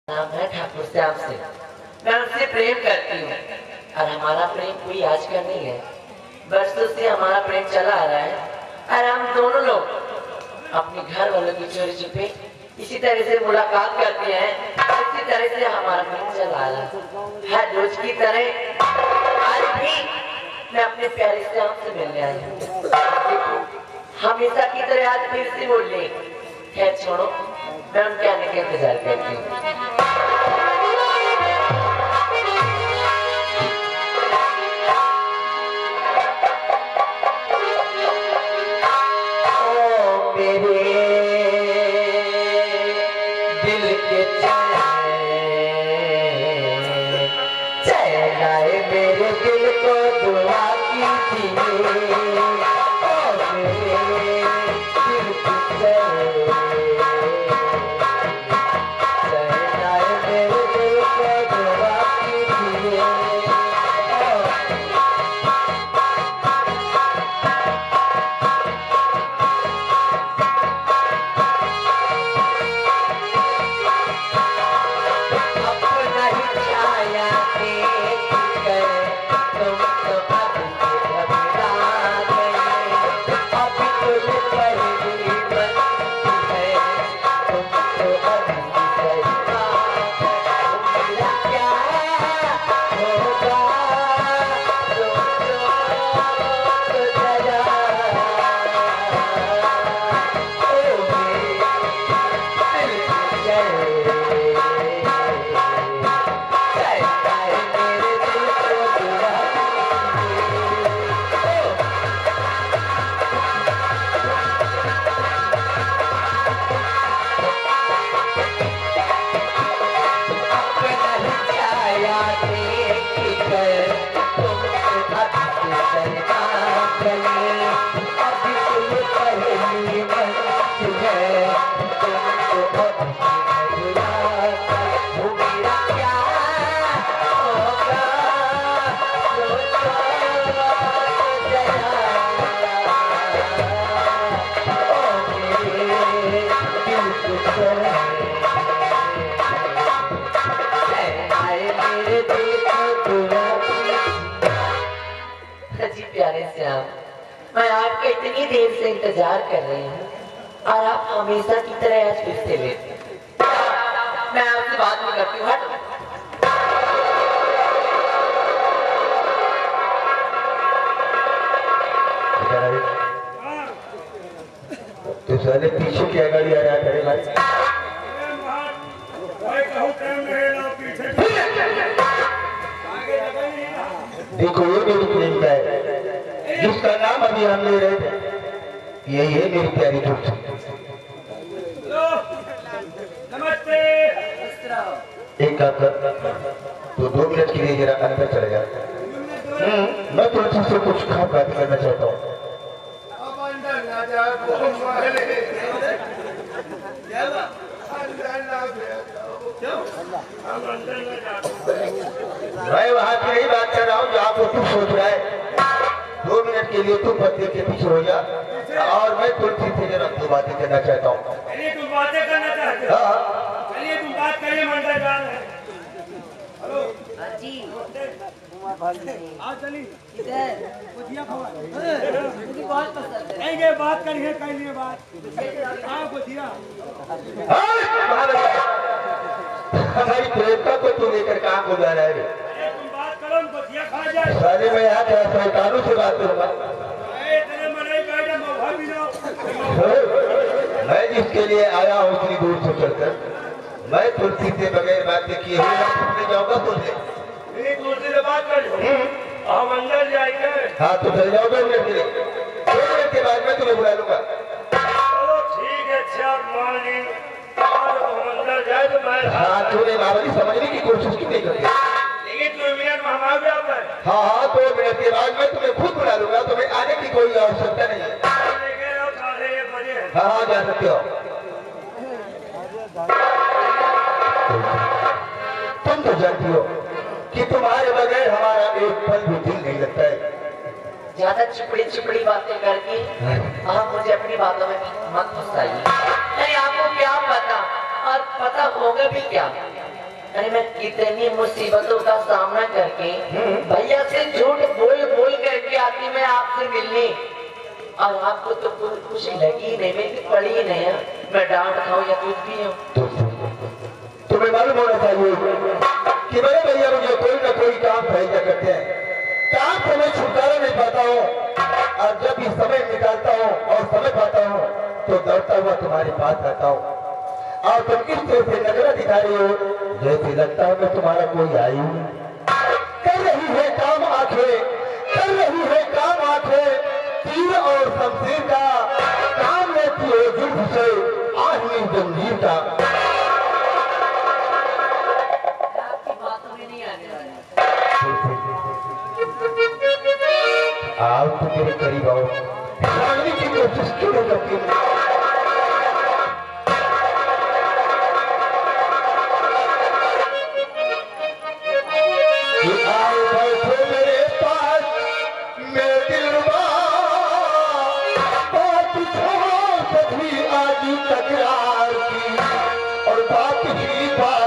नाम है ठाकुर श्याम से। मैं उससे प्रेम करती हूँ और हमारा प्रेम कोई आज का नहीं है, बरसों से हमारा प्रेम चला आ रहा है और हम दोनों लोग अपने घर वालों की चोरी छुपे इसी तरह से मुलाकात करते हैं। इसी तरह से हमारा प्रेम चला आ रहा है। हर रोज की तरह आज भी मैं अपने प्यारे श्याम से मिलने आई हूँ। हमेशा की तरह आज फिर से बोल ले। खैर छोड़ो, मैं उनके आने का इंतजार करती हूँ। मैं आपका इतनी देर से इंतजार कर रही हूँ और आप हमेशा की तरह आज फिर से लेते। मैं आपसे बात नहीं करती हूँ। हट। तो साले पीछे क्या गाड़ी आया करे भाई? देखो ये मेरी प्रेमिका है जिसका नाम अभी हम ले रहे थे। यही है मेरी प्यारी दोस्त। नमस्ते। एक काम कर, तो 2 मिनट के लिए जरा अंदर चले जा। मैं तुमसे से कुछ खास बात करना चाहता हूँ। मैं वहां की नहीं बात कर रहा हूँ जो आपको तू सोच रहा है। 2 मिनट के लिए तुम बच्चे के पीछे हो जा और मैं तुलसी से जरा 2 बातें करना चाहता हूँ। तुम बातें करना चाहते हो? चलिए तुम बात करिए। मंडल जान है। हेलो जी आओ चलिए। इधर गुजिया खवा। मुझे बहुत पसंद है। नहीं ये बात करिए करिए बात। हाँ गुजिया। हमारी प्रेमिका को तू लेकर कहाँ को जा रहा है? तुम बात करो गुजिया खा जाए। साले मैं यहाँ क्या शैतानों से बात करूँगा? मैं जिसके लिए आया हूँ इतनी दूर से चलकर, मैं तुलसी से बगैर बात किए हुए जाऊंगा तुझे। तुलसी से बात करिए। हम अंदर जाएंगे। हाँ तो चल जाओ 2 मिनट के लिए। 2 मिनट के बाद मैं तुम्हें बुला लूंगा। चलो ठीक है। अच्छा मान ली हम अंदर जाए तो मैं। हाँ तूने बाबरी समझने की कोशिश क्यों नहीं करती? लेकिन 2 मिनट में हम आ गए। हाँ 2 मिनट के बाद मैं तुम्हें खुद बुला लूंगा। तुम्हें आने की कोई आवश्यकता नहीं है। हाँ जा सकते हो। तुम तो जानती हो कि तुम्हारे बगैर हमारा एक पल भी दिल नहीं लगता है। ज्यादा चिपड़ी चिपड़ी बातें करके आप मुझे अपनी बातों में मत फंसाइए। नहीं आपको क्या पता, और पता होगा भी क्या, अरे मैं कितनी मुसीबतों का सामना करके भैया से झूठ बोल बोल करके आती मैं आपसे मिलने, और आपको तो कोई खुशी लगी ही नहीं, मेरी पड़ी ही नहीं है। मैं डांट खाऊं या कुछ भी हूँ। तुम्हें मालूम होना चाहिए कि मेरे भैया मुझे कोई ना कोई काम भेजा करते हैं। काम से मैं छुटकारा नहीं पाता हूँ, और जब भी समय निकालता हूँ और समय पाता हूँ तो दौड़ता हुआ तुम्हारे पास रहता हूँ। और तुम किस तरह से नजर दिखा रही हो, जैसे लगता है मैं तुम्हारा कोई आई हूँ। कर रही है काम आंखें, कर रही है काम आंखें, तीर और शमशीर का काम लेती हो जुल्फ से आहनी जंजीर का। आपकी बातों में नहीं आने वाला। आओ तो मेरे करीब आओ, जानने की कोशिश क्यों करती हूँ। आओ बैठो मेरे पास, मेरे दिलवा, बात छोड़ो सभी आज तकरार की, और बात ही बात